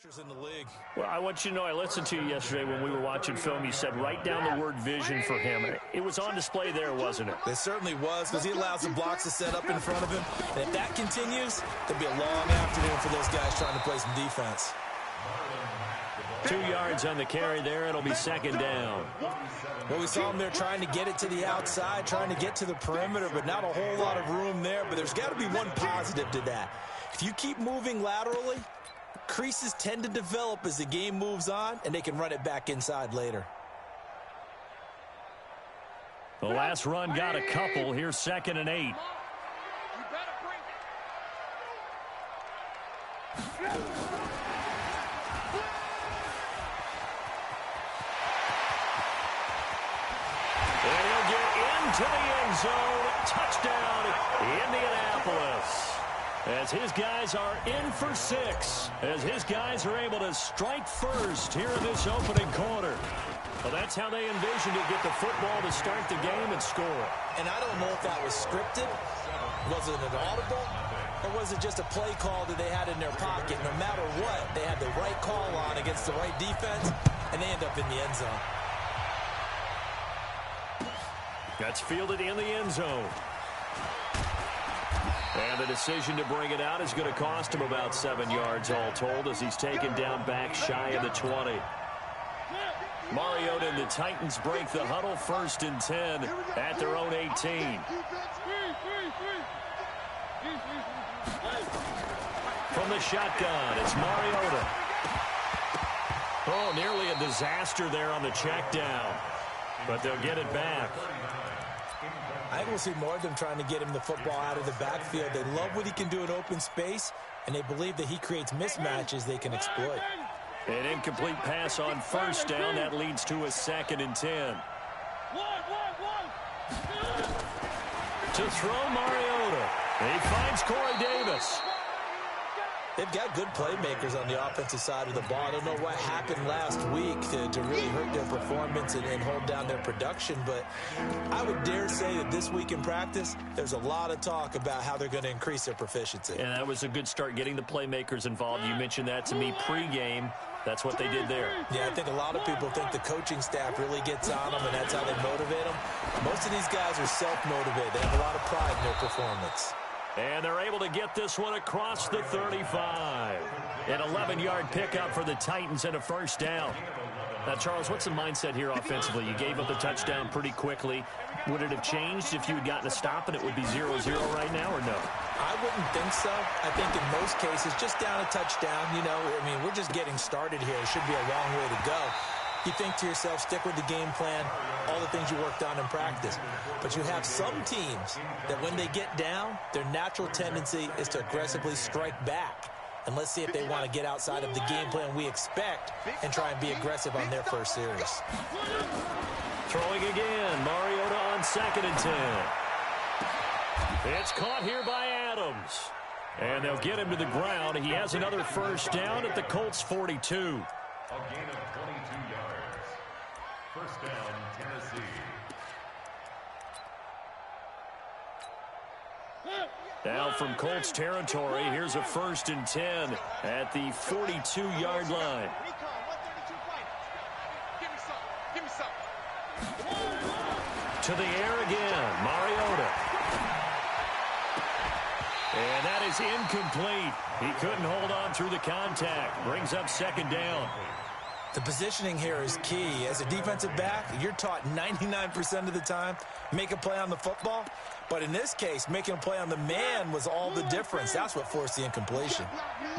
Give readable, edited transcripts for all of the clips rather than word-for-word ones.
In the league. Well, I want you to know I listened to you yesterday when we were watching film. You said write down the word vision for him. It was on display there, wasn't it? It certainly was, because he allows the blocks to set up in front of him. And if that continues, there'll be a long afternoon for those guys trying to play some defense. 2 yards on the carry there. It'll be second down. Well, we saw him there trying to get it to the outside, trying to get to the perimeter, but not a whole lot of room there. But there's got to be one positive to that. If you keep moving laterally, creases tend to develop as the game moves on, and they can run it back inside later. The last run got a couple. Here's 2nd and 8. And he'll get into the end zone. Touchdown, Indianapolis. As his guys are in for 6. As his guys are able to strike first here in this opening quarter. Well, that's how they envisioned it. Get the football to start the game and score. And I don't know if that was scripted. Was it an audible? Or was it just a play call that they had in their pocket? No matter what, they had the right call on against the right defense, and they end up in the end zone. That's fielded in the end zone. And the decision to bring it out is going to cost him about 7 yards all told, as he's taken down back shy of the 20. Mariota and the Titans break the huddle, 1st and 10 at their own 18. From the shotgun, it's Mariota. Oh, nearly a disaster there on the check down, but they'll get it back. I think we'll see more of them trying to get him the football out of the backfield. They love what he can do in open space, and they believe that he creates mismatches they can exploit. An incomplete pass on 1st down. That leads to a 2nd and 10. To throw Mariota. He finds Corey Davis. They've got good playmakers on the offensive side of the ball. I don't know what happened last week to really hurt their performance and hold down their production, but I would dare say that this week in practice, there's a lot of talk about how they're going to increase their proficiency. And that was a good start, getting the playmakers involved. You mentioned that to me pregame. That's what they did there. Yeah, I think a lot of people think the coaching staff really gets on them, and that's how they motivate them. Most of these guys are self-motivated. They have a lot of pride in their performance. And they're able to get this one across the 35. An 11-yard pickup for the Titans and a 1st down. Now, Charles, what's the mindset here offensively? You gave up the touchdown pretty quickly. Would it have changed if you had gotten a stop and it would be 0-0 right now, or no? I wouldn't think so. I think in most cases, just down a touchdown, you know, I mean, we're just getting started here. It should be a long way to go. You think to yourself, stick with the game plan, all the things you worked on in practice. But you have some teams that when they get down, their natural tendency is to aggressively strike back. And let's see if they want to get outside of the game plan we expect and try and be aggressive on their first series. Throwing again, Mariota on 2nd and 10. It's caught here by Adams. And they'll get him to the ground. He has another 1st down at the Colts 42. A gain of 22 yards. 1st down, Tennessee. Now from Colts territory, here's a 1st and 10 at the 42-yard line. To the air again, Mariota. And that is incomplete. He couldn't hold on through the contact. Brings up 2nd down. The positioning here is key. As a defensive back, you're taught 99% of the time, make a play on the football. But in this case, making a play on the man was all the difference. That's what forced the incompletion.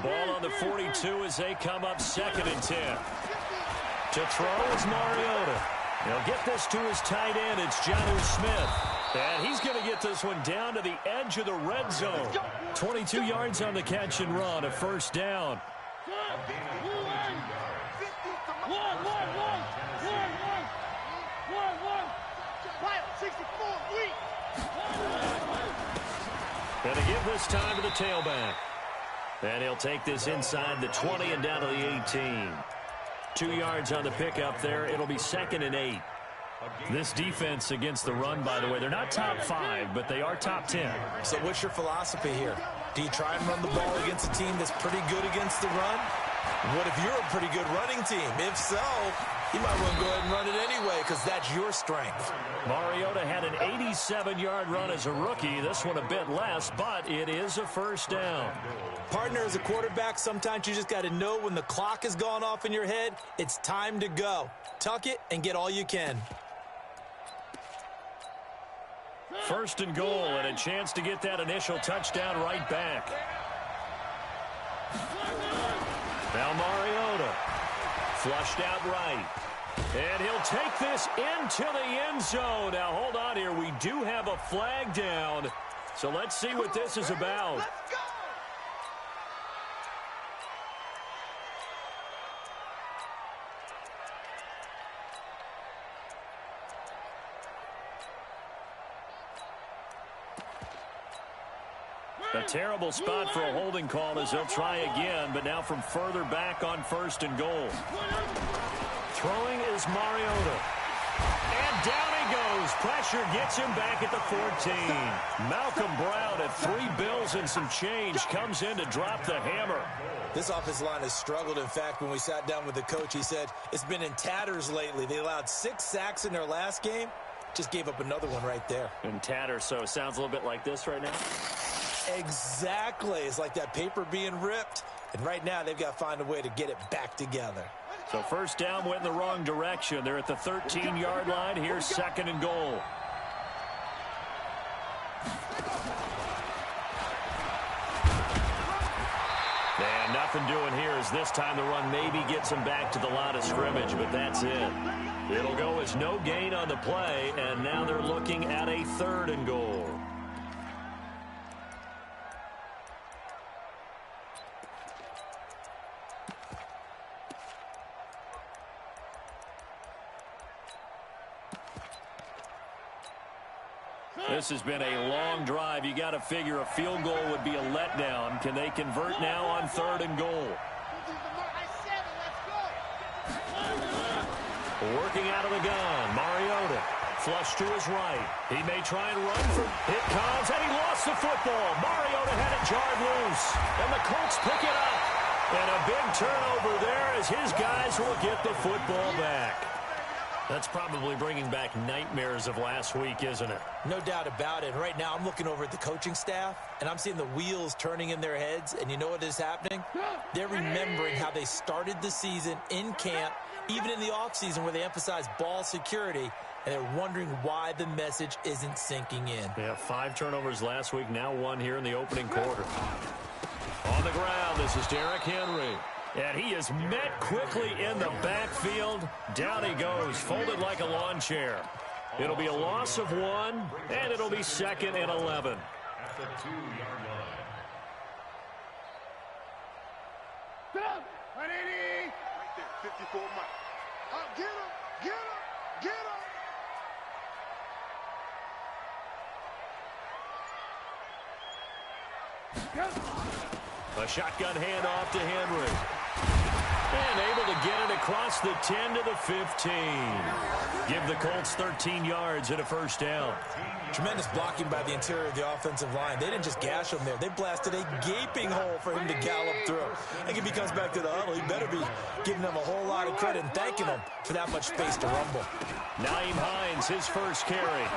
Ball on the 42 as they come up 2nd and 10. To throw is Mariota. He'll get this to his tight end. It's Jonnu Smith. And he's going to get this one down to the edge of the red zone. 22 yards on the catch and run, a 1st down. Going to give this time to the tailback. And he'll take this inside the 20 and down to the 18. 2 yards on the pickup there. It'll be 2nd and 8. This defense against the run, by the way, they're not top 5, but they are top 10. So what's your philosophy here? Do you try and run the ball against a team that's pretty good against the run? What if you're a pretty good running team? If so, you might want to go ahead and run it anyway because that's your strength. Mariota had an 87-yard run as a rookie. This one a bit less, but it is a first down. Partner, as a quarterback, sometimes you just got to know when the clock has gone off in your head, it's time to go. Tuck it and get all you can. First and goal, and a chance to get that initial touchdown right back. Now Mariota, flushed out right. And he'll take this into the end zone. Now, hold on here. We do have a flag down. So let's see what this is about. Let's go! A terrible spot for a holding call as they'll try again, but now from further back on first and goal. Throwing is Mariota. And down he goes. Pressure gets him back at the 14. Malcolm Brown at 3 bills and some change comes in to drop the hammer. This offensive line has struggled. In fact, when we sat down with the coach, he said it's been in tatters lately. They allowed 6 sacks in their last game. Just gave up another one right there. In tatters, so it sounds a little bit like this right now. Exactly. It's like that paper being ripped. And right now, they've got to find a way to get it back together. So first down went in the wrong direction. They're at the 13-yard line. Here's second and goal. And nothing doing here as this time the run maybe gets him back to the line of scrimmage, but that's it. It'll go as no gain on the play, and now they're looking at a third and goal. This has been a long drive. You got to figure a field goal would be a letdown. Can they convert now on third and goal? Working out of the gun, Mariota. Flush to his right. He may try and run for it comes, and he lost the football. Mariota had it jarred loose, and the Colts pick it up. And a big turnover there as his guys will get the football back. That's probably bringing back nightmares of last week, isn't it? No doubt about it. Right now, I'm looking over at the coaching staff, and I'm seeing the wheels turning in their heads. And you know what is happening? They're remembering how they started the season in camp, even in the offseason where they emphasized ball security, and they're wondering why the message isn't sinking in. Yeah, 5 turnovers last week, now 1 here in the opening quarter. On the ground, this is Derrick Henry. And he is met quickly in the backfield. Down he goes, folded like a lawn chair. It'll be a loss of 1, and it'll be second and 11. At the 2-yard line. Stop! 180! Right there, 54 miles. Get him! Get him! Get him! A shotgun handoff to Henry. And able to get it across the 10 to the 15. Give the Colts 13 yards and a first down. Tremendous blocking by the interior of the offensive line. They didn't just gash him there. They blasted a gaping hole for him to gallop through. I think if he comes back to the huddle, he better be giving them a whole lot of credit and thanking them for that much space to rumble. Nyheim Hines, his first carry.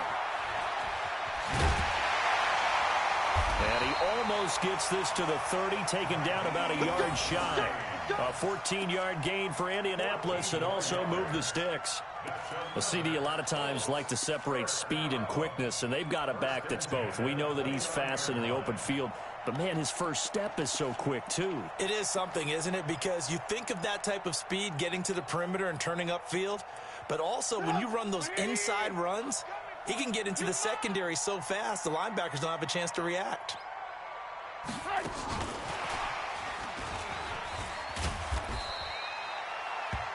And he almost gets this to the 30, taken down about a yard shy. A 14-yard gain for Indianapolis and also move the sticks. A CD a lot of times like to separate speed and quickness, and they've got a back that's both. We know that he's fast in the open field, but, man, his first step is so quick, too. It is something, isn't it? Because you think of that type of speed getting to the perimeter and turning upfield, but also when you run those inside runs, he can get into the secondary so fast the linebackers don't have a chance to react.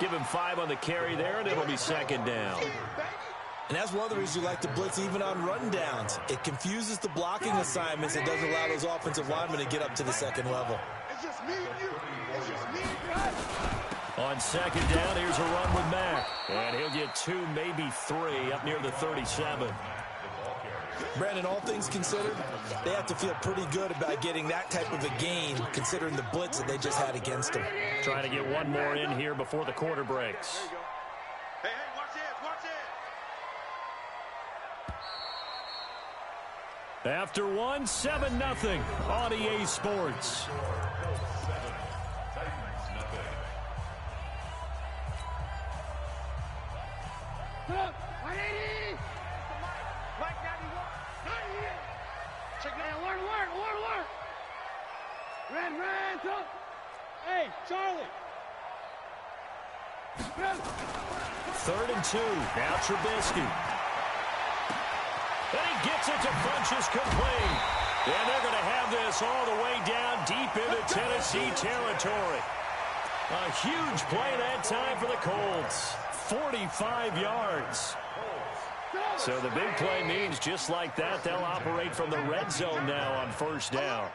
Give him 5 on the carry there, and it'll be second down. And that's one of the reasons you like to blitz even on rundowns. It confuses the blocking assignments. It doesn't allow those offensive linemen to get up to the second level. It's just me and you. It's just me and you. On second down, here's a run with Mack. And he'll get 2, maybe 3, up near the 37. Brandon, all things considered, they have to feel pretty good about getting that type of a gain, considering the blitz that they just had against them. Trying to get one more in here before the quarter breaks. Hey, watch it, watch it. After one, 7-0 on EA Sports. Hey, Charlie. 3rd and 2. Now Trubisky. And he gets it to Funchess complete. And they're going to have this all the way down deep into Tennessee territory. A huge play that time for the Colts. 45 yards. So the big play means just like that, they'll operate from the red zone now on 1st down.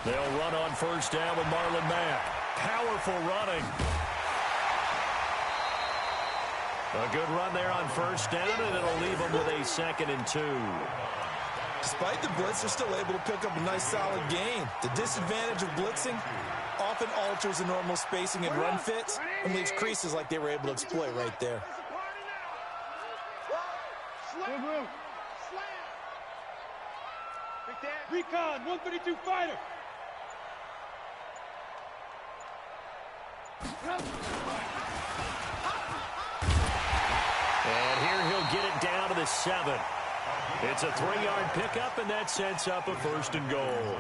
They'll run on 1st down with Marlon Mack. Powerful running. A good run there on 1st down, and it'll leave them with a 2nd and 2. Despite the blitz, they're still able to pick up a nice, solid gain. The disadvantage of blitzing often alters the normal spacing and run fits and leaves creases like they were able to exploit right there. Recon, 132 fighter. And here he'll get it down to the 7. It's a 3-yard pickup, and that sets up a 1st and goal.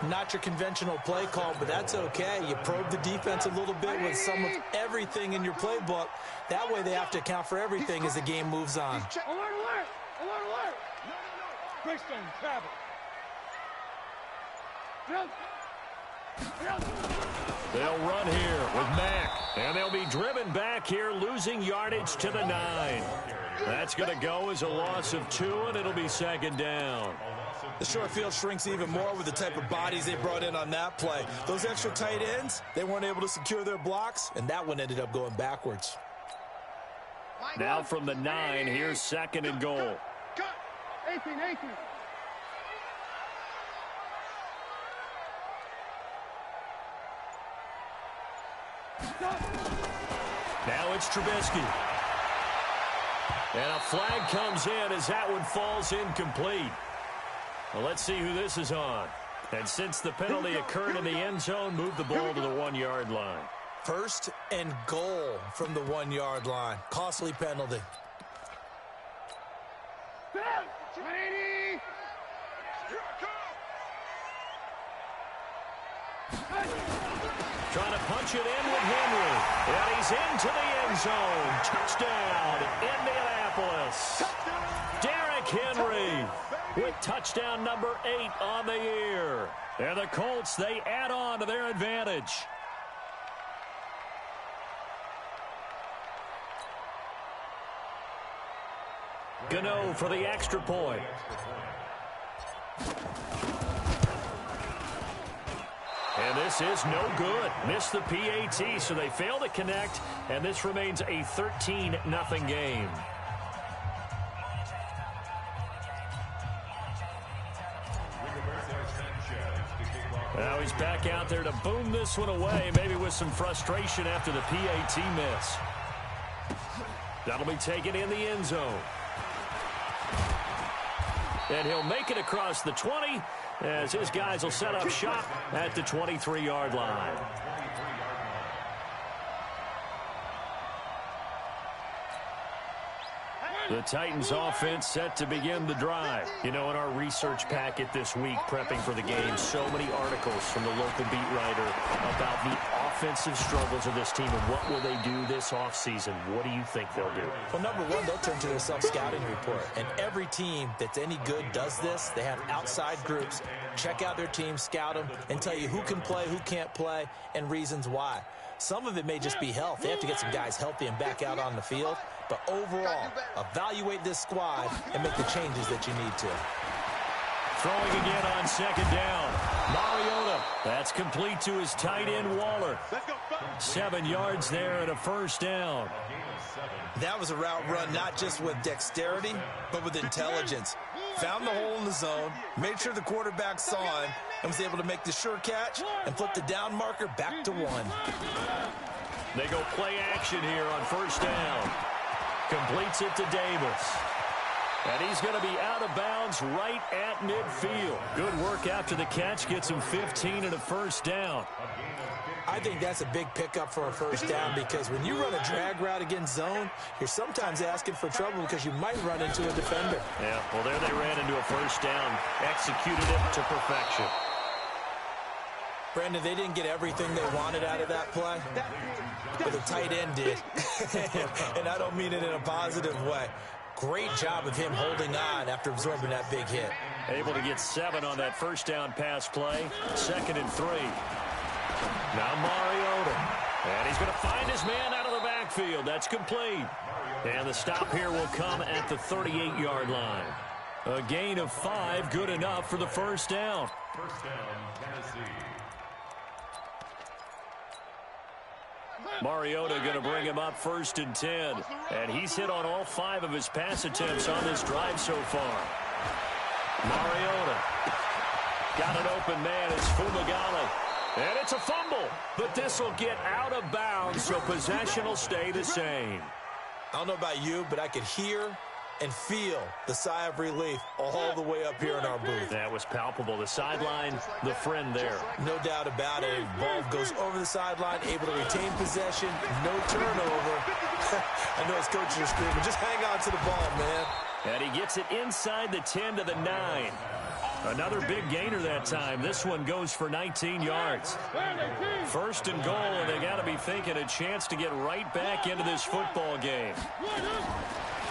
Not your conventional play call, but that's okay. You probe the defense a little bit with some of everything in your playbook. That way they have to account for everything as the game moves on. Alert, alert! Alert, alert! Greystone, travel. They'll run here with Mack, and they'll be driven back here, losing yardage to the 9. That's going to go as a loss of 2, and it'll be 2nd down. The short field shrinks even more with the type of bodies they brought in on that play. Those extra tight ends, they weren't able to secure their blocks, and that one ended up going backwards. Now from the 9, here's 2nd and goal. 18. Now it's Trubisky. And a flag comes in as that one falls incomplete. Well, let's see who this is on. And since the penalty occurred in the end zone, move the ball to the 1-yard line. 1st and goal from the 1-yard line. Costly penalty. Trying to punch it in with Henry. And he's into the end zone. Touchdown, Indianapolis. Derrick Henry with touchdown number 8 on the year. And the Colts, they add on to their advantage. Gano for the extra point. And this is no good. Missed the PAT, so they fail to connect, and this remains a 13-0 game. Now he's back out there to boom this one away, maybe with some frustration after the PAT miss. That'll be taken in the end zone. And he'll make it across the 20 as his guys will set up shop at the 23-yard line. The Titans offense set to begin the drive. You know, in our research packet this week, prepping for the game, so many articles from the local beat writer about the offensive struggles of this team and what will they do this offseason. What do you think they'll do? Well, number one, they'll turn to their self-scouting report. And every team that's any good does this. They have outside groups. Check out their team, scout them, and tell you who can play, who can't play, and reasons why. Some of it may just be health. They have to get some guys healthy and back out on the field. But overall, evaluate this squad and make the changes that you need to. Throwing again on second down. Mariota, that's complete to his tight end, Waller. 7 yards there and a first down. That was a route run not just with dexterity, but with intelligence. Found the hole in the zone, made sure the quarterback saw him, and was able to make the sure catch and flip the down marker back to 1. They go play action here on first down. Completes it to Davis. And he's going to be out of bounds right at midfield. Good work after the catch. Gets him 15 and a first down. I think that's a big pickup for a first down because when you run a drag route against zone, you're sometimes asking for trouble because you might run into a defender. Yeah, well, there they ran into a first down. Executed it to perfection. Brandon, they didn't get everything they wanted out of that play, but the tight end did. And I don't mean it in a positive way. Great job of him holding on after absorbing that big hit. Able to get 7 on that first down pass play. 2nd and 3. Now Mariota. And he's going to find his man out of the backfield. That's complete. And the stop here will come at the 38-yard line. A gain of 5, good enough for the first down. First down, Tennessee. Mariota going to bring him up 1st and 10. And he's hit on all 5 of his pass attempts on this drive so far. Mariota. Got an open man. It's Fumagalli. And it's a fumble. But this will get out of bounds, so possession will stay the same. I don't know about you, but I could hear and feel the sigh of relief all the way up here in our booth. That was palpable. The sideline, the friend there. No doubt about it. Ball goes over the sideline, able to retain possession, no turnover. I know his coaches are screaming, just hang on to the ball, man. And he gets it inside the 10 to the 9. Another big gainer that time. This one goes for 19 yards. 1st and goal, and they got to be thinking a chance to get right back into this football game.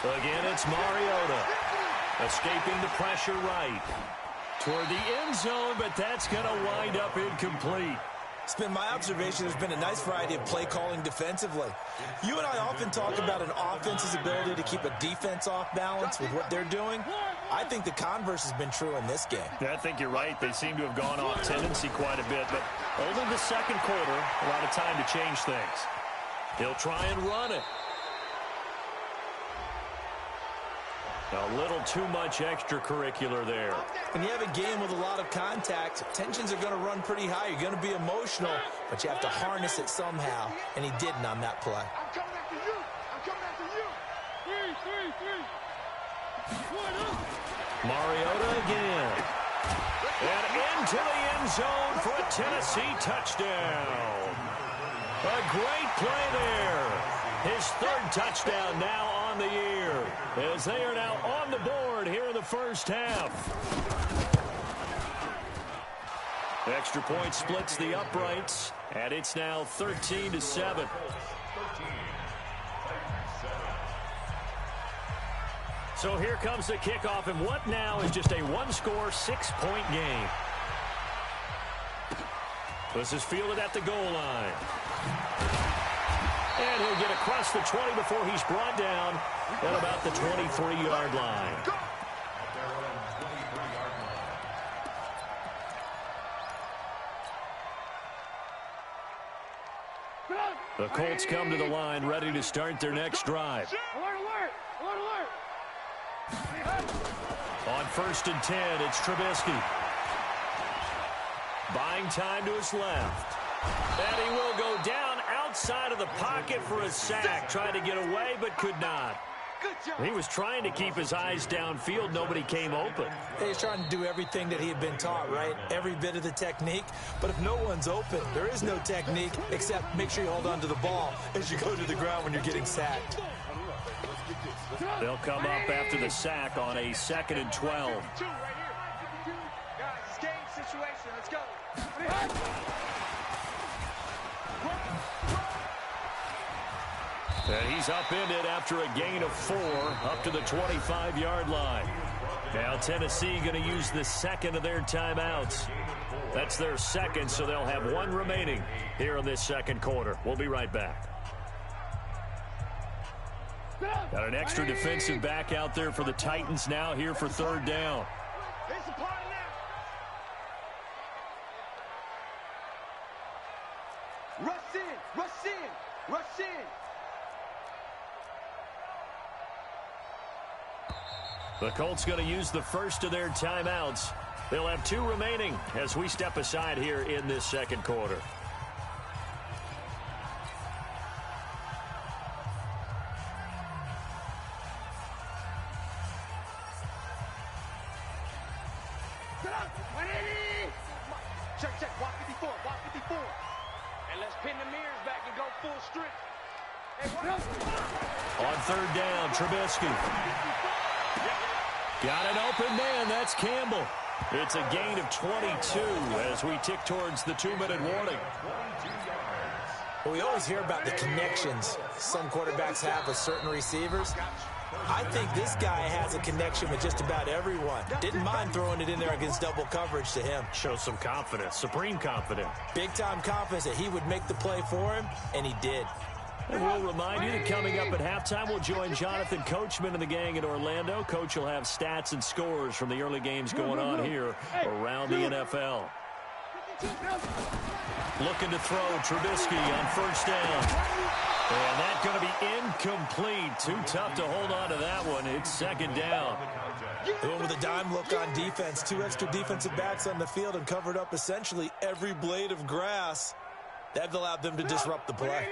Again, it's Mariota. Escaping the pressure right. Toward the end zone, but that's going to wind up incomplete. It's been my observation there's been a nice variety of play calling defensively. You and I often talk about an offense's ability to keep a defense off balance with what they're doing. I think the converse has been true in this game. I think you're right. They seem to have gone off tendency quite a bit, but only the second quarter, a lot of time to change things. He'll try and run it. A little too much extracurricular there. When you have a game with a lot of contact, tensions are going to run pretty high. You're going to be emotional, but you have to harness it somehow, and he didn't on that play. I'm coming after you. I'm coming after you. Three. Mariota again. And into the end zone for a Tennessee touchdown. A great play there. His 3rd touchdown now on the year, as they are now on the board here in the first half. Extra point splits the uprights, and it's now 13-7. So here comes the kickoff, and what now is just a 1-score, 6-point game. This is fielded at the goal line. And he'll get across the 20 before he's brought down at about the 23-yard line. The Colts come to the line ready to start their next drive. Alert, alert, alert, alert. On 1st and 10, it's Trubisky. Buying time to his left. And he will go down outside of the pocket for a sack. Tried to get away, but could not. He was trying to keep his eyes downfield. Nobody came open. He's trying to do everything that he had been taught, right? Every bit of the technique. But if no one's open, there is no technique except make sure you hold on to the ball as you go to the ground when you're getting sacked. They'll come up after the sack on a 2nd and 12. Guys, it's game situation. Let's go. And he's upended after a gain of 4 up to the 25-yard line. Now Tennessee going to use the 2nd of their timeouts. That's their 2nd, so they'll have 1 remaining here in this 2nd quarter. We'll be right back. Got an extra defensive back out there for the Titans now here for 3rd down. It's a party The Colts going to use the first of their timeouts. They'll have 2 remaining as we step aside here in this second quarter. Check, walk 54, walk 54. And let's pin the mirrors back and go full strength. Hey, on third down, Trubisky. Got an open man. That's Campbell. It's a gain of 22 as we tick towards the 2-minute warning. Well, we always hear about the connections some quarterbacks have with certain receivers. I think this guy has a connection with just about everyone. Didn't mind throwing it in there against double coverage to him. Shows some confidence, supreme confidence. Big-time confidence that he would make the play for him, and he did. And we'll remind you that coming up at halftime, we'll join Jonathan Coachman and the gang in Orlando. Coach will have stats and scores from the early games going on here around the NFL. Looking to throw, Trubisky on first down. And that's going to be incomplete. Too tough to hold on to that one. It's second down. Going with a dime look on defense. 2 extra defensive backs on the field and covered up essentially every blade of grass. That allowed them to disrupt the play.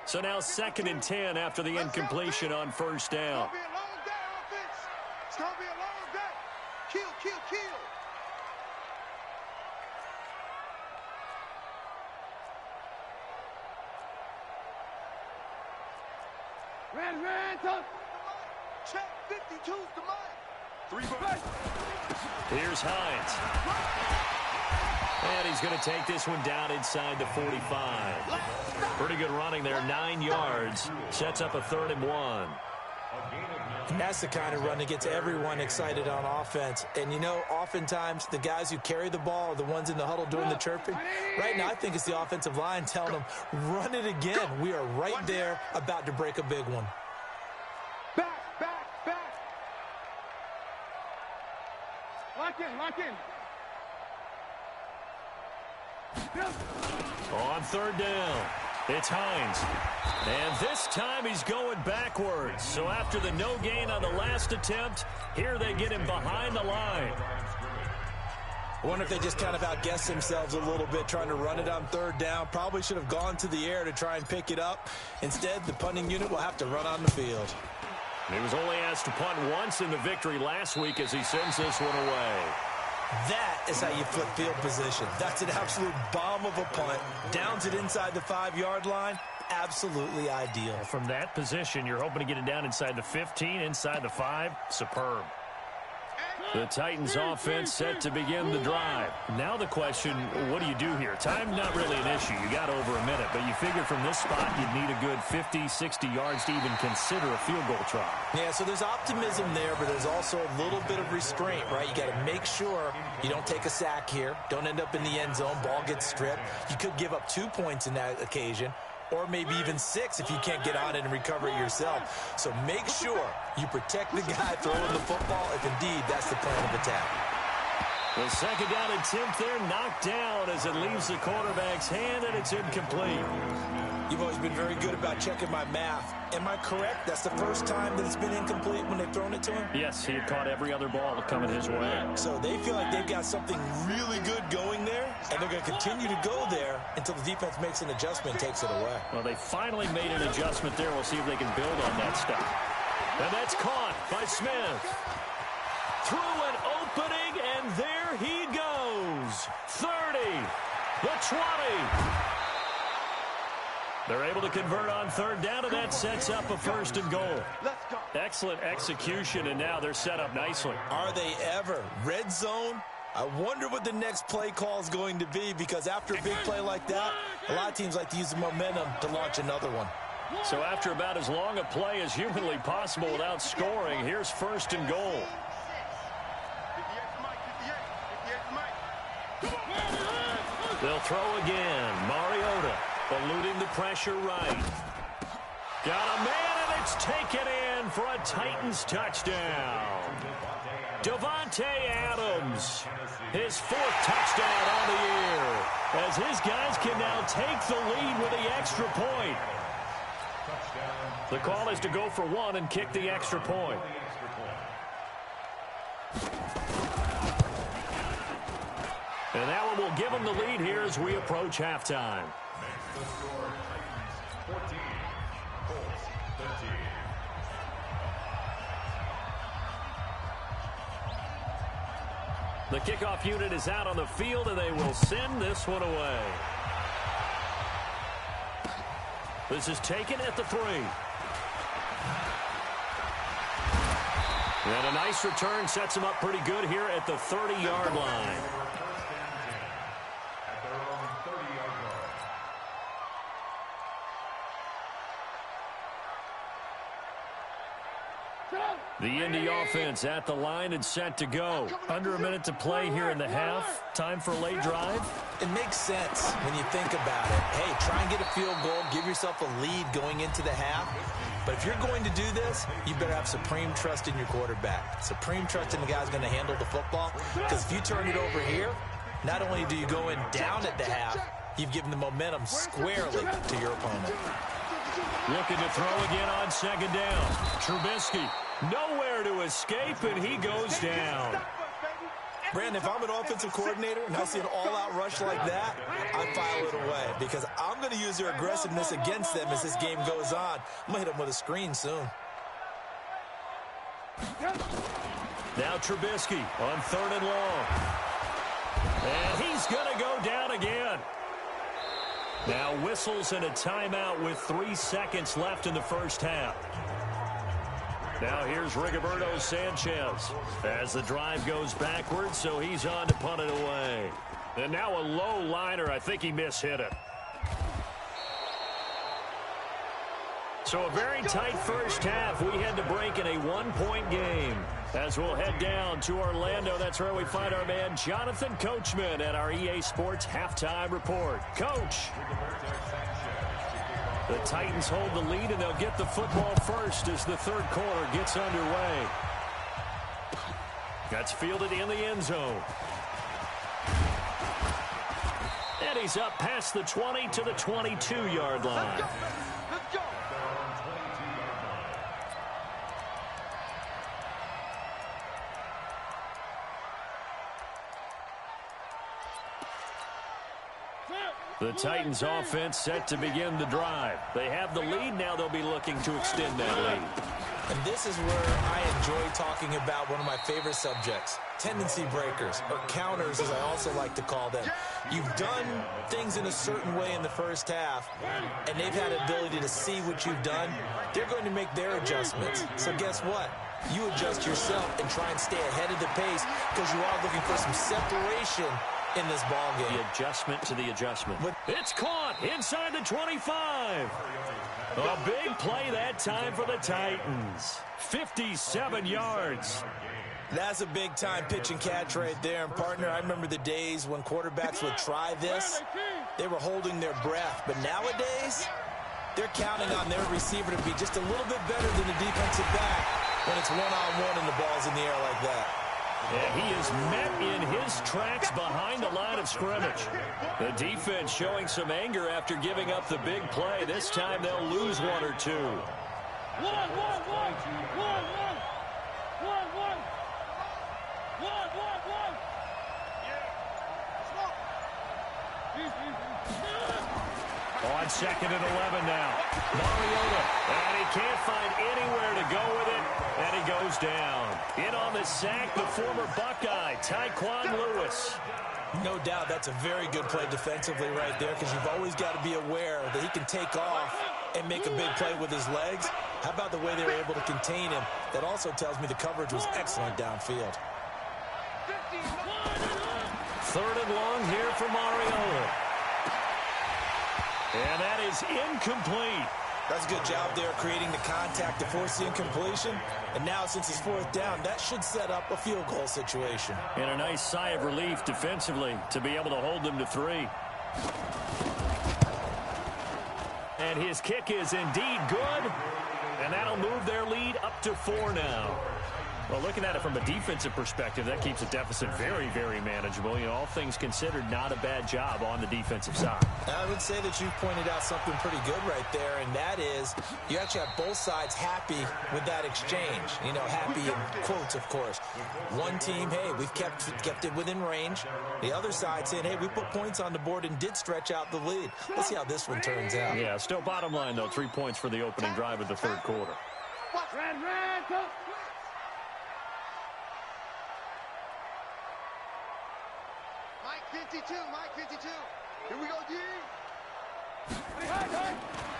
So now 2nd and 10 after the incompletion on first down. it's going to be a long day. Kill. Ran, tough. Check 52's the mic. 3 bucks. Here's Hines. And he's going to take this one down inside the 45. Pretty good running there, 9 yards. Sets up a 3rd and 1. And that's the kind of run that gets everyone excited on offense. And, you know, oftentimes the guys who carry the ball are the ones in the huddle doing the chirping. Right now, I think it's the offensive line telling them, run it again. We are right there about to break a big one. Back. Lock in. On 3rd down, it's Hines. And this time he's going backwards. So after the no gain on the last attempt, here they get him behind the line. I wonder if they just kind of outguessed themselves a little bit trying to run it on 3rd down. Probably should have gone to the air to try and pick it up. Instead, the punting unit will have to run on the field. He was only asked to punt once in the victory last week as he sends this one away. That is how you flip field position. That's an absolute bomb of a punt. Downs it inside the 5-yard line. Absolutely ideal. From that position, you're hoping to get it down inside the 15, inside the 5. Superb. The Titans offense set to begin the drive. Now the question, what do you do here? Time not really an issue. You got over a minute, but you figure from this spot you'd need a good 50, 60 yards to even consider a field goal try. Yeah, so there's optimism there, but there's also a little bit of restraint, right? You got to make sure you don't take a sack here. Don't end up in the end zone. Ball gets stripped. You could give up 2 points in that occasion, or maybe even 6 if you can't get on it and recover it yourself. So make sure you protect the guy throwing the football if indeed that's the plan of attack. The 2nd down attempt there knocked down as it leaves the quarterback's hand, and it's incomplete. You've always been very good about checking my math. Am I correct? That's the first time that it's been incomplete when they've thrown it to him? Yes, he had caught every other ball coming his way. So they feel like they've got something really good going there, and they're going to continue to go there until the defense makes an adjustment and takes it away. Well, they finally made an adjustment there. We'll see if they can build on that stuff. And that's caught by Smith. Through an opening, and there he goes. 30, the 20. They're able to convert on 3rd down, and that sets up a 1st and goal. Let's go. Excellent execution, and now they're set up nicely. Are they ever? Red zone? I wonder what the next play call is going to be, because after a big play like that, a lot of teams like to use the momentum to launch another one. So after about as long a play as humanly possible without scoring, here's 1st and goal. 58. They'll throw again. Mariota eluding the pressure right. Got a man, and it's taken in for a Titans touchdown. Devontae Adams, his 4th touchdown on the year, as his guys can now take the lead with the extra point. The call is to go for 1 and kick the extra point. And that one will give them the lead here as we approach halftime. Next to score, Titans 14, Colts 13. The kickoff unit is out on the field, and they will send this one away. This is taken at the 3. And a nice return sets him up pretty good here at the 30-yard line. First and 10 at their own 30-yard line. The Indy offense at the line and set to go. Under a minute to play here in the half. Time for a late drive. It makes sense when you think about it. Hey, try and get a field goal. Give yourself a lead going into the half. But if you're going to do this, you better have supreme trust in your quarterback. Supreme trust in the guy who's going to handle the football. Because if you turn it over here, not only do you go in down at the half, you've given the momentum squarely to your opponent. Looking to throw again on second down. Trubisky, nowhere to escape, and he goes down. Brandon, if I'm an offensive coordinator and I see an all-out rush like that, I file it away because I'm going to use their aggressiveness against them as this game goes on. I'm going to hit them with a screen soon. Now Trubisky on 3rd and long. And he's going to go down again. Now whistles and a timeout with 3 seconds left in the first half. Now here's Rigoberto Sanchez as the drive goes backwards, so he's on to punt it away. And now a low liner. I think he mishit it. So a very tight first half. We had to break in a 1-point game. As we'll head down to Orlando, that's where we find our man Jonathan Coachman at our EA Sports Halftime Report. Coach. The Titans hold the lead, and they'll get the football first as the third quarter gets underway. That's fielded in the end zone. And he's up past the 20 to the 22-yard line. Let's go. The Titans offense set to begin the drive. They have the lead. Now they'll be looking to extend that lead. And this is where I enjoy talking about one of my favorite subjects, tendency breakers, or counters as I also like to call them. You've done things in a certain way in the first half, and they've had the ability to see what you've done. They're going to make their adjustments. So guess what? You adjust yourself and try and stay ahead of the pace because you are looking for some separation in this ball game. The adjustment to the adjustment. It's caught inside the 25. A big play that time for the Titans. 57 yards. That's a big-time pitch and catch right there. And, partner, I remember the days when quarterbacks would try this. They were holding their breath. But nowadays, they're counting on their receiver to be just a little bit better than the defensive back when it's one-on-one and the ball's in the air like that. And he is met in his tracks behind the line of scrimmage. The defense showing some anger after giving up the big play. This time they'll lose 1 or 2. On 2nd and 11 now. Mariota, and he can't find anywhere to go with it, and he goes down. In on the sack, the former Buckeye, Tyquan Lewis. No doubt that's a very good play defensively right there because you've always got to be aware that he can take off and make a big play with his legs. How about the way they were able to contain him? That also tells me the coverage was excellent downfield. 3rd and long here for Mariota. And that is incomplete. That's a good job there creating the contact to force the incompletion. And now since it's 4th down, that should set up a field goal situation. And a nice sigh of relief defensively to be able to hold them to 3. And his kick is indeed good. And that'll move their lead up to 4 now. Well, looking at it from a defensive perspective, that keeps the deficit very, very manageable. You know, all things considered, not a bad job on the defensive side. I would say that you've pointed out something pretty good right there, and that is you actually have both sides happy with that exchange. You know, happy in quotes, of course. One team, hey, we've kept it within range. The other side saying, hey, we put points on the board and did stretch out the lead. Let's see how this one turns out. Yeah, still bottom line, though, 3 points for the opening drive of the third quarter. Red, go. Mike 52. Here we go, D.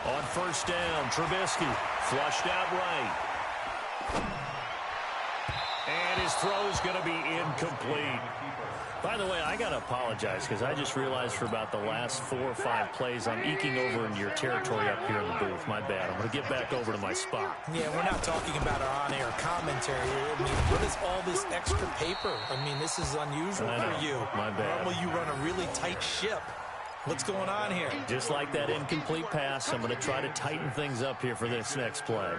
On first down, Trubisky flushed out right. And his throw is going to be incomplete. By the way, I got to apologize because I just realized for about the last 4 or 5 plays I'm eking over into your territory up here in the booth. My bad. I'm going to get back over to my spot. Yeah, we're not talking about our on-air commentary here. I mean, what is all this extra paper? I mean, this is unusual for you. My bad. Normally you run a really tight ship. What's going on here? Just like that incomplete pass, I'm going to try to tighten things up here for this next play.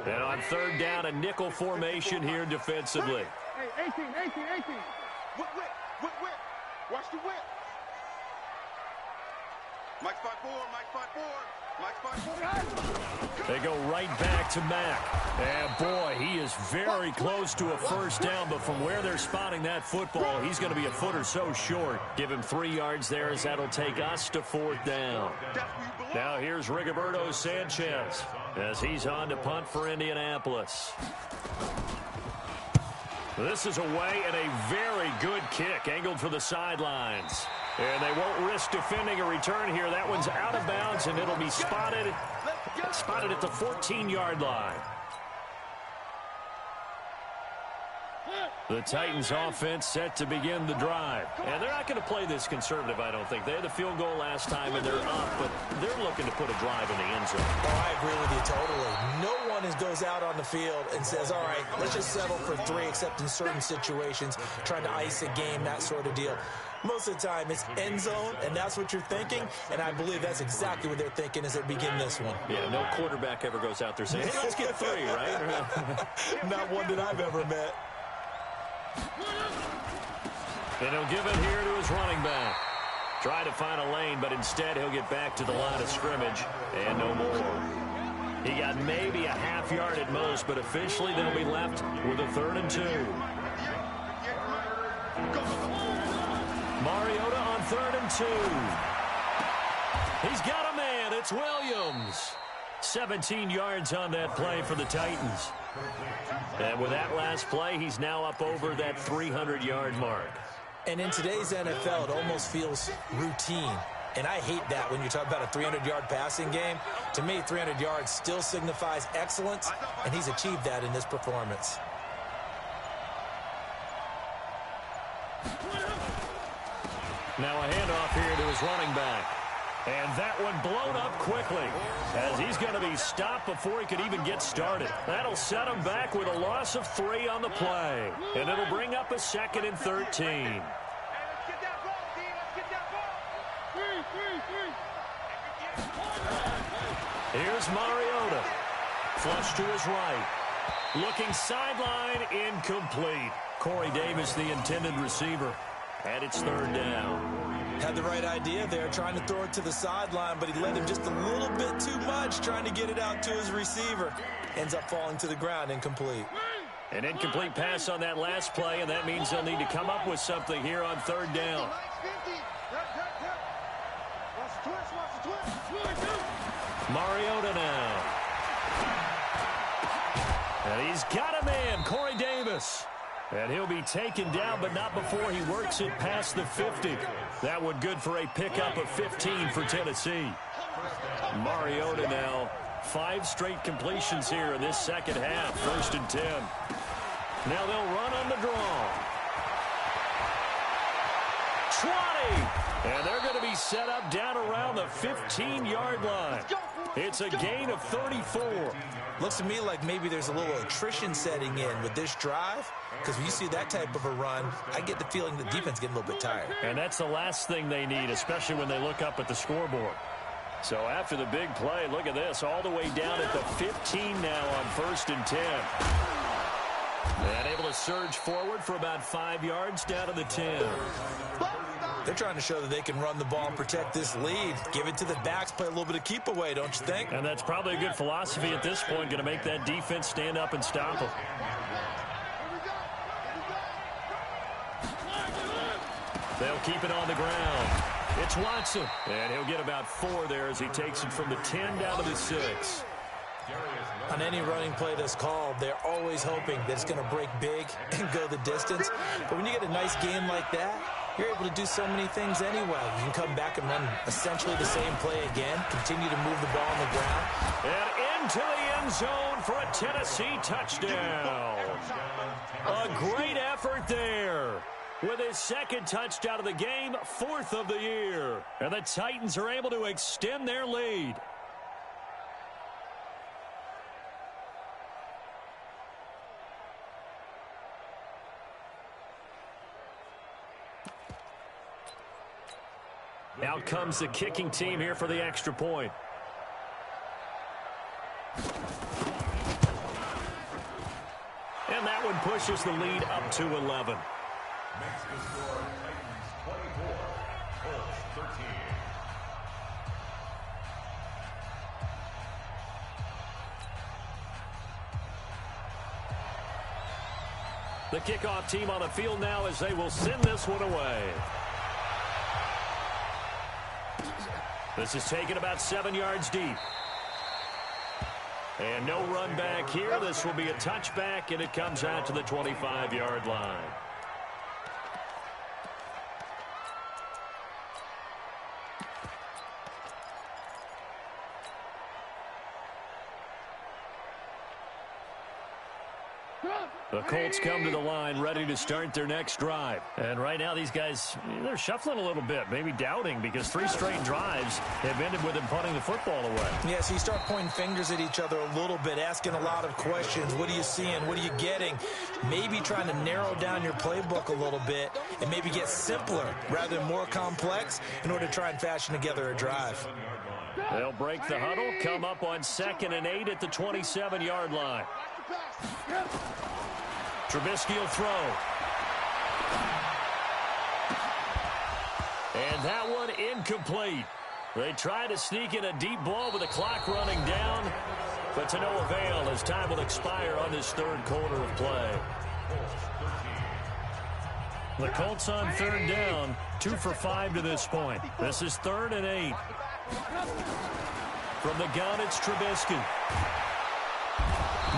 And on third down, a nickel formation here defensively. Hey, 18. Whip. Watch the whip. Mike's 5-4. They go right back to Mack. And, boy, he is very close to a first down, but from where they're spotting that football, he's going to be a foot or so short. Give him 3 yards there as that'll take us to fourth down. Now here's Gaberooni54's as he's on to punt for Indianapolis. This is away and a very good kick, angled for the sidelines. And they won't risk defending a return here. That one's out of bounds, and it'll be spotted at the 14-yard line. The Titans offense set to begin the drive. And they're not going to play this conservative, I don't think. They had the field goal last time, and they're up, but they're looking to put a drive in the end zone. Oh, I agree with you totally. No one goes out on the field and says, all right, let's just settle for 3, except in certain situations, trying to ice a game, that sort of deal. Most of the time, it's end zone, and that's what you're thinking, and I believe that's exactly what they're thinking as they begin this one. Yeah, no quarterback ever goes out there saying, hey, let's get 3, right? Not one that I've ever met. And he'll give it here to his running back. Try to find a lane, but instead he'll get back to the line of scrimmage and no more. He got maybe a half yard at most, but officially they'll be left with a 3rd and 2. Mariota on 3rd and 2. He's got a man. It's Williams. 17 yards on that play for the Titans. And with that last play, he's now up over that 300-yard mark. And in today's NFL, it almost feels routine. And I hate that when you talk about a 300-yard passing game. To me, 300 yards still signifies excellence, and he's achieved that in this performance. Now a handoff here to his running back. And that one blown up quickly as he's going to be stopped before he could even get started. That'll set him back with a loss of 3 on the play. And it'll bring up a 2nd and 13. Here's Mariota. Flush to his right. Looking sideline, incomplete. Corey Davis, the intended receiver. And it's 3rd down. Had the right idea there, trying to throw it to the sideline, but he led him just a little bit too much, trying to get it out to his receiver. Ends up falling to the ground, incomplete. An incomplete pass on that last play, and that means they'll need to come up with something here on 3rd down. Mariota now. And he's got a man, Corey Davis. And he'll be taken down, but not before he works it past the 50. That one good for a pickup of 15 for Tennessee. Mariota now, 5 straight completions here in this second half, 1st and 10. Now they'll run on the draw. 20! And they're going to be set up down around the 15-yard line. It's a gain of 34. Looks to me like maybe there's a little attrition setting in with this drive, because when you see that type of a run, I get the feeling the defense getting a little bit tired. And that's the last thing they need, especially when they look up at the scoreboard. So after the big play, look at this, all the way down at the 15 now on 1st and 10. able to surge forward for about 5 yards down to the 10. They're trying to show that they can run the ball and protect this lead. Give it to the backs, play a little bit of keep away, don't you think? And that's probably a good philosophy at this point, going to make that defense stand up and stop them. They'll keep it on the ground. It's Watson, and he'll get about 4 there as he takes it from the 10 down to the 6. On any running play that's called, they're always hoping that it's going to break big and go the distance. But when you get a nice game like that, you're able to do so many things anyway. You can come back and run essentially the same play again, continue to move the ball on the ground. And into the end zone for a Tennessee touchdown. A great effort there. With his second touchdown of the game, 4th of the year. And the Titans are able to extend their lead. Out comes the kicking team here for the extra point. And that one pushes the lead up to 11. Makes the score Titans 24, Colts 13. The kickoff team on the field now as they will send this one away. This is taken about 7 yards deep. And no run back here. This will be a touchback, and it comes out to the 25-yard line. The Colts come to the line ready to start their next drive. And right now these guys, they're shuffling a little bit, maybe doubting, because 3 straight drives have ended with them punting the football away. Yeah, so you start pointing fingers at each other a little bit, asking a lot of questions. What are you seeing? What are you getting? Maybe trying to narrow down your playbook a little bit and maybe get simpler rather than more complex in order to try and fashion together a drive. They'll break the huddle, come up on 2nd and 8 at the 27-yard line. Trubisky will throw. And that one incomplete. They try to sneak in a deep ball with the clock running down, but to no avail as time will expire on this 3rd quarter of play. The Colts on 3rd down, 2 for 5 to this point. This is 3rd and 8. From the gun, it's Trubisky.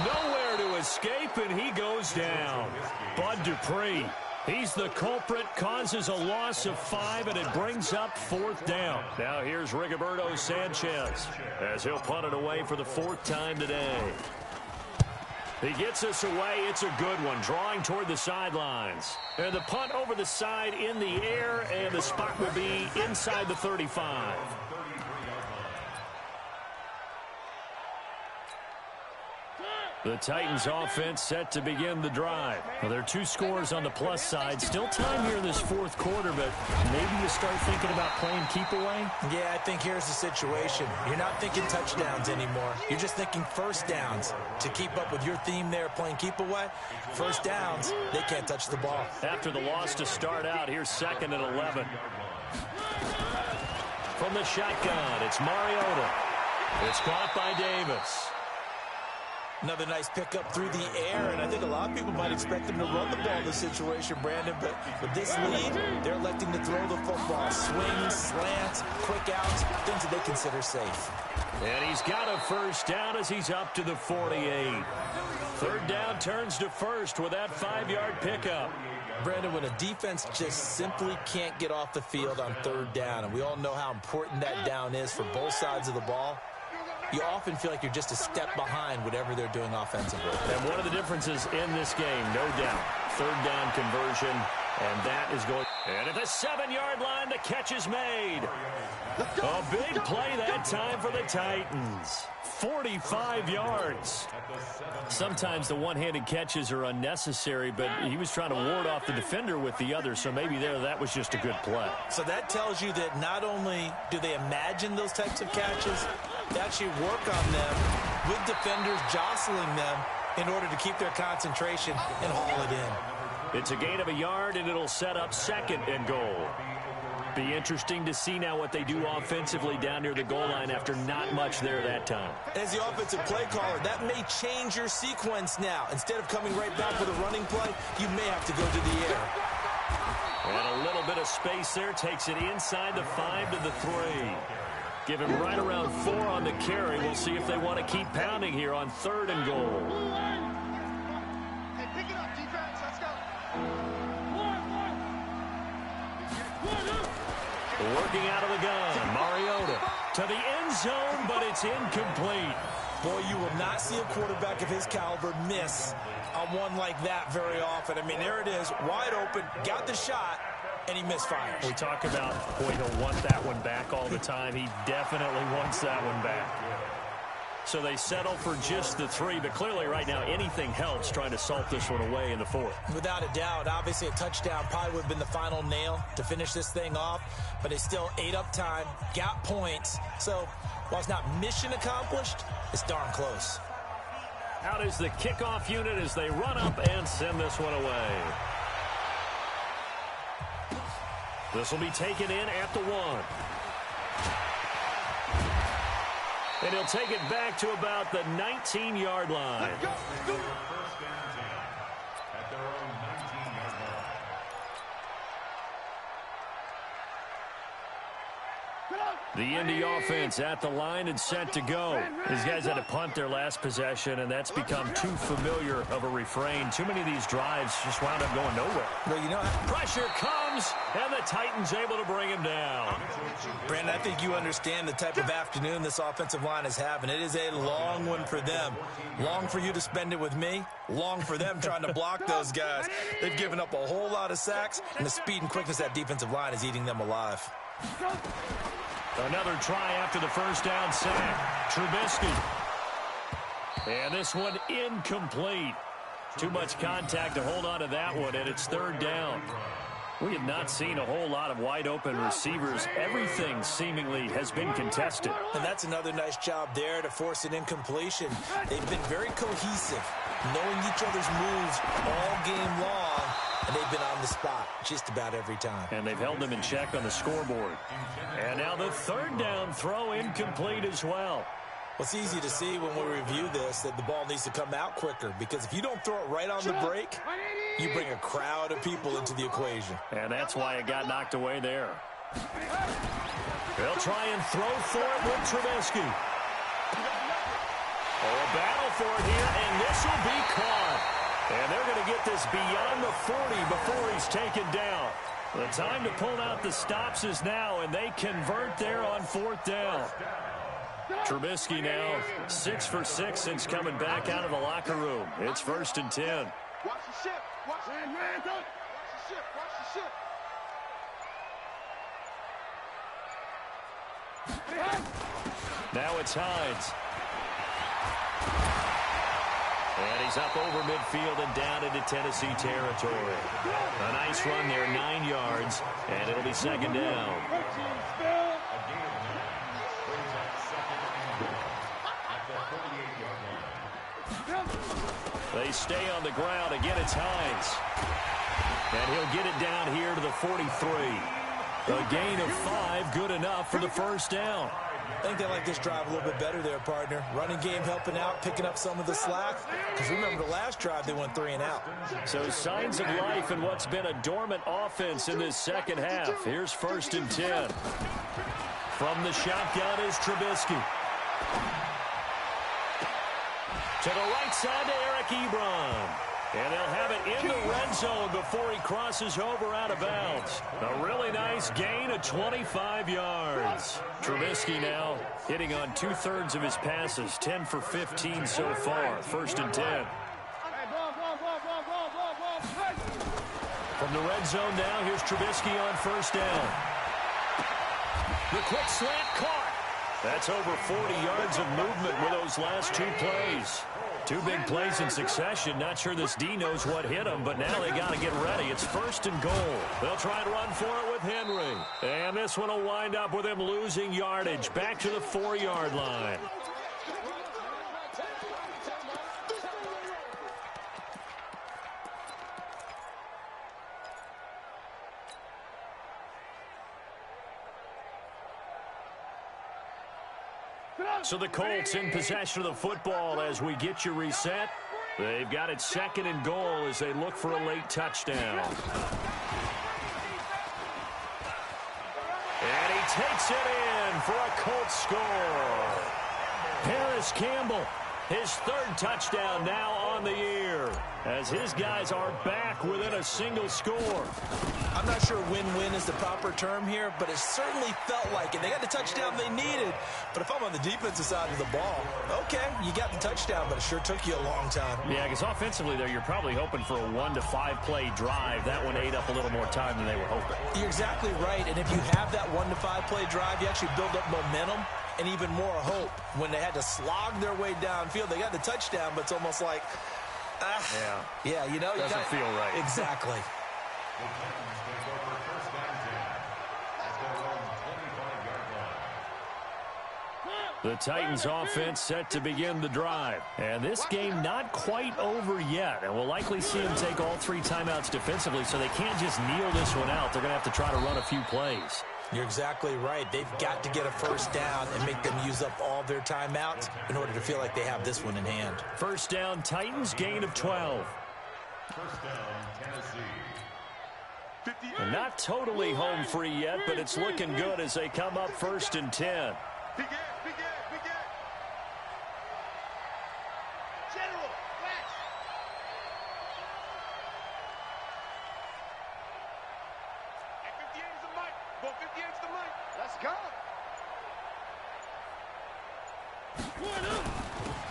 Nowhere to escape, and he goes down. Bud Dupree, he's the culprit, causes a loss of 5, and it brings up 4th down. Now here's Rigoberto Sanchez as he'll punt it away for the 4th time today. He gets us away. It's a good one, drawing toward the sidelines. And the punt over the side in the air, and the spot will be inside the 35. The Titans offense set to begin the drive. Well, there are 2 scores on the plus side. Still time here in this 4th quarter, but maybe you start thinking about playing keep away? Yeah, I think here's the situation. You're not thinking touchdowns anymore. You're just thinking first downs. To keep up with your theme there, playing keep away, first downs, they can't touch the ball. After the loss to start out, here's 2nd and 11. From the shotgun, it's Mariota. It's caught by Davis. Another nice pickup through the air, and I think a lot of people might expect them to run the ball in this situation, Brandon, but with this lead, they're electing to throw the football. Swings, slants, quick outs, things that they consider safe. And he's got a first down as he's up to the 48. 3rd down turns to 1st with that 5-yard pickup. Brandon, when a defense just simply can't get off the field on 3rd down, and we all know how important that down is for both sides of the ball, you often feel like you're just a step behind whatever they're doing offensively. And one of the differences in this game, no doubt, 3rd down conversion, and that is going. And at the 7-yard line, the catch is made. A big play that time for the Titans. 45 yards. Sometimes the one-handed catches are unnecessary, but he was trying to ward off the defender with the other, so maybe that was just a good play. So that tells you that not only do they imagine those types of catches, they actually work on them with defenders jostling them in order to keep their concentration and haul it in. It's a gain of a yard, and it'll set up 2nd and goal. Be interesting to see now what they do offensively down near the goal line after not much there that time. As the offensive play caller, that may change your sequence now. Instead of coming right back with a running play, you may have to go to the air. And a little bit of space there takes it inside the 5 to the 3. Give him right around 4 on the carry. We'll see if they want to keep pounding here on 3rd and goal. Hey, pick it up, defense. Let's go. Working out of the gun, Mariota to the end zone, but it's incomplete. Boy, you will not see a quarterback of his caliber miss on one like that very often. I mean, there it is, wide open, got the shot, and he misfires. We talk about, boy, he'll want that one back all the time. He definitely wants that one back. So they settle for just the 3, but clearly right now anything helps trying to salt this one away in the 4th. Without a doubt, obviously a touchdown probably would have been the final nail to finish this thing off, but they still ate up time, got points. So while it's not mission accomplished, it's darn close. Out is the kickoff unit as they run up and send this one away. This will be taken in at the 1. And he'll take it back to about the 19-yard line. First and 10 at their own 19-yard line. The Indy offense at the line and set to go. These guys had to punt their last possession, and that's become too familiar of a refrain. Too many of these drives just wound up going nowhere. Well, you know, Pressure comes, and the Titans able to bring him down. Brandon, I think you understand the type of afternoon this offensive line is having. It is a long one for them. Long for you to spend it with me. Long for them trying to block those guys. They've given up a whole lot of sacks, and the speed and quickness of that defensive line is eating them alive. Another try after the first down sack. Trubisky. And this one incomplete. Too much contact to hold on to that one, and it's 3rd down. We have not seen a whole lot of wide-open receivers. Everything seemingly has been contested. And that's another nice job there to force an incompletion. They've been very cohesive, knowing each other's moves all game long, and they've been on the spot just about every time. And they've held them in check on the scoreboard. And now the 3rd down throw incomplete as well. Well, it's easy to see when we review this that the ball needs to come out quicker, because if you don't throw it right on the break, you bring a crowd of people into the equation. And that's why it got knocked away there. They'll try and throw for it with Trubisky. Oh, a battle for it here, and this will be caught. And they're going to get this beyond the 40 before he's taken down. The time to pull out the stops is now, and they convert there on 4th down. Trubisky now 6 for 6 since coming back out of the locker room. It's 1st and 10. Watch the ship. Watch the ship. Watch the ship. Now it's Hines. And he's up over midfield and down into Tennessee territory. A nice run there, 9 yards, and it'll be 2nd down. They stay on the ground. Again, it's Hines. And he'll get it down here to the 43. A gain of 5, good enough for the 1st down. I think they like this drive a little bit better there, partner. Running game helping out, picking up some of the slack. Because remember, the last drive, they went 3 and out. So signs of life in what's been a dormant offense in this second half. Here's 1st and 10. From the shotgun is Trubisky. To the right side to Eric Ebron. And they'll have it in the red zone before he crosses over out of bounds. A really nice gain of 25 yards. Trubisky now hitting on 2/3 of his passes, 10 for 15 so far. 1st and 10. From the red zone now, here's Trubisky on 1st down. The quick slant caught. That's over 40 yards of movement with those last 2 plays. 2 big plays in succession. Not sure this D knows what hit him, but now they got to get ready. It's 1st and goal. They'll try and run for it with Henry. And this one will wind up with him losing yardage back to the 4-yard line. So the Colts in possession of the football as we get you reset. They've got it 2nd and goal as they look for a late touchdown. And he takes it in for a Colts score. Harris Campbell, his 3rd touchdown now on the year, as his guys are back within a single score. I'm not sure win-win is the proper term here, but it certainly felt like it. They got the touchdown they needed, but if I'm on the defensive side of the ball, okay, you got the touchdown, but it sure took you a long time. Yeah, because offensively there, you're probably hoping for a 1 to 5 play drive. That one ate up a little more time than they were hoping. You're exactly right, and if you have that 1 to 5 play drive, you actually build up momentum and even more hope. When they had to slog their way downfield, they got the touchdown, but it's almost like, yeah, you know, doesn't feel right. Exactly. The Titans offense set to begin the drive. And this game not quite over yet. And we'll likely see them take all 3 timeouts defensively, so they can't just kneel this one out. They're going to have to try to run a few plays. You're exactly right. They've got to get a first down and make them use up all their timeouts in order to feel like they have this one in hand. First down, Titans, gain of 12. First down, Tennessee. And not totally home free yet, but it's looking good as they come up 1st and 10. General, flash. At 58 is the mic. Well, 58 is the mic. Let's go.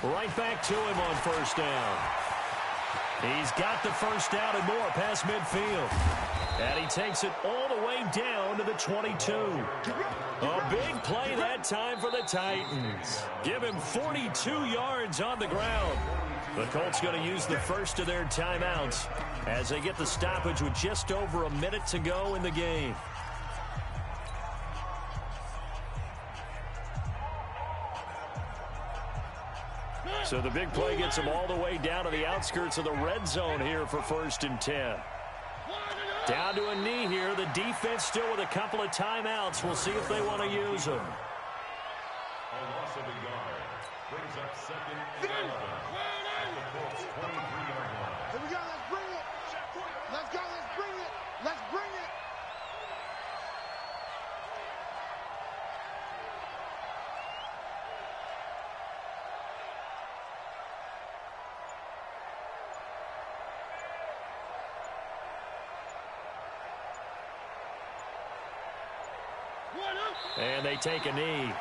Right back to him on first down. He's got the first down and more past midfield. And he takes it all the way down to the 22. A big play that time for the Titans. Give him 42 yards on the ground. The Colts going to use the first of their timeouts as they get the stoppage with just over a minute to go in the game. So the big play gets them all the way down to the outskirts of the red zone here for 1st and 10. Down to a knee here. The defense still with a couple of timeouts. We'll see if they want to use them. A loss of a yard brings up 2nd and 11 at the Colts' 23-yard line. Here we go. Let's bring it. Let's go. Let's bring it. Let's bring it. And they take a knee.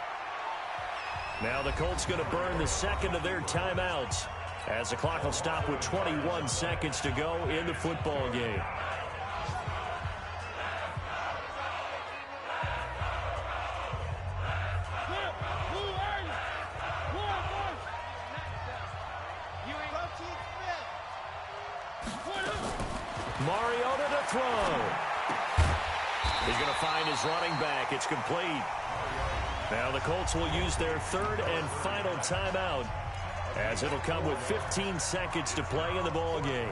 Now the Colts going to burn the 2nd of their timeouts as the clock will stop with 21 seconds to go in the football game. Mariota to throw. He's going to find his running back. It's complete. Now the Colts will use their 3rd and final timeout as it'll come with 15 seconds to play in the ball game.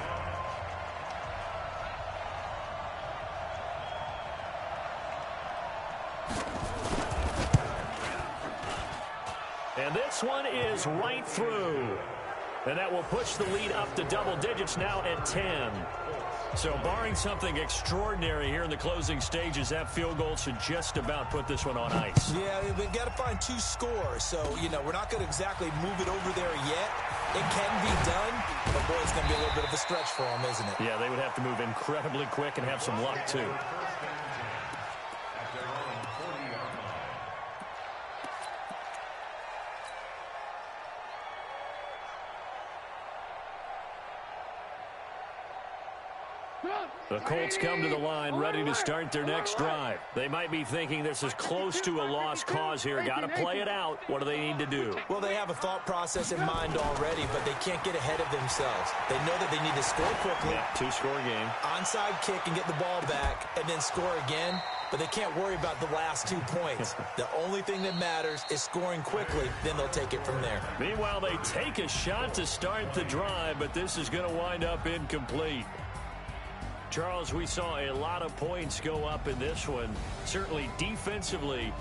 And this one is right through. And that will push the lead up to double digits now at 10. So barring something extraordinary here in the closing stages, that field goal should just about put this one on ice. Yeah, we've got to find 2 scores. So, you know, we're not going to exactly move it over there yet. It can be done, but boy, it's going to be a little bit of a stretch for them, isn't it? Yeah, they would have to move incredibly quick and have some luck, too. The Colts come to the line ready to start their next drive. They might be thinking this is close to a lost cause here. Got to play it out. What do they need to do? Well, they have a thought process in mind already, but they can't get ahead of themselves. They know that they need to score quickly. Yeah, 2-score game. Onside kick and get the ball back and then score again, but they can't worry about the last 2 points. The only thing that matters is scoring quickly, then they'll take it from there. Meanwhile, they take a shot to start the drive, but this is going to wind up incomplete. Charles, we saw a lot of points go up in this one. Certainly defensively,